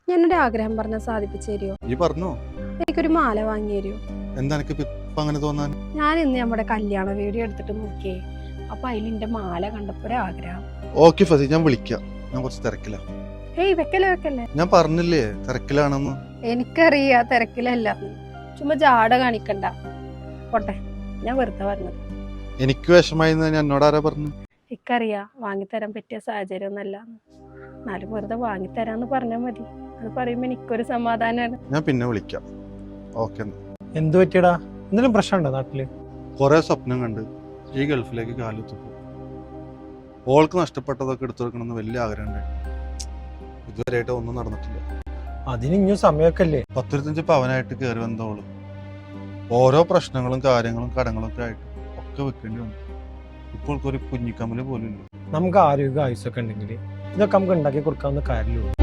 ഞാനൊരു ആഗ്രഹം പറഞ്ഞാൽ സാധിപ്പിച്ചു തരുമോ? ഈ പറഞ്ഞോ. എനിക്കൊരു മാല വാങ്ങി തരുമോ? എന്താ എനിക്ക് ഇപ്പൊ അങ്ങനെ തോന്നാൻ? ഞാൻ ഇന്ന് നമ്മുടെ കല്യാണ വീഡിയോ എടുത്തിട്ട് നോക്കിയേ, അപ്പൊ അതിൽ എന്റെ മാല കണ്ടപ്പോ ഒരു ആഗ്രഹം. ഓക്കെ ഫസി, ഞാൻ വിളിക്കാം. ഞാൻ കുറച്ച് തിരക്കില്ല. ഏയ് വെക്കല്ലേ. ഞാൻ പറഞ്ഞില്ലേ തിരക്കിലാണെന്ന്. എനിക്കറിയാ തിരക്കിലല്ല, ചുമ്മാ ജാട കാണിക്കണ്ട. പോട്ടെ, ഞാൻ വെറുതെ പറഞ്ഞത്. എനിക്ക് വിഷമായി ഞാൻ എന്നോട് ആരാ പറഞ്ഞു? എനിക്കറിയാ വാങ്ങിത്തരാൻ പറ്റിയ സാഹചര്യം ഒന്നല്ല, എന്നാലും വെറുതെ വാങ്ങിത്തരാന്ന് പറഞ്ഞാൽ മതി. അത് പറയുമ്പോ എനിക്കൊരു സമാധാനാണ്. ഞാൻ പിന്നെ വിളിക്കാം. ഓക്കെ. എന്ത് പറ്റിയടാ? എന്തെങ്കിലും പ്രശ്നമുണ്ടോ നാട്ടില്? കുറെ സ്വപ്നം കണ്ട് ഈ ഗൾഫിലേക്ക് കാലെത്തുപ്പോ ഓൾക്ക് നഷ്ടപ്പെട്ടതൊക്കെ എടുത്തു വെക്കണമെന്ന് വലിയ ആഗ്രഹം ഉണ്ടായിരുന്നു. ഇതുവരെയായിട്ട് ഒന്നും നടന്നിട്ടില്ല. അതിന് ഇനിയും സമയമൊക്കെ അല്ലേ? 10-25 പവനായിട്ട് കയറി വന്നോള് ഓരോ പ്രശ്നങ്ങളും കാര്യങ്ങളും കടങ്ങളും ഒക്കെ ആയിട്ട് ഒക്കെ വെക്കേണ്ടി വന്നു. ഇപ്പോൾ ഒരു കുഞ്ഞിക്കമ്മല് പോലും ഇല്ല. നമുക്ക് ആരോഗ്യ ആയുസൊക്കെ ഉണ്ടെങ്കിൽ ഇതൊക്കെ നമുക്ക് ഉണ്ടാക്കി കൊടുക്കാവുന്ന കാര്യമുള്ളൂ.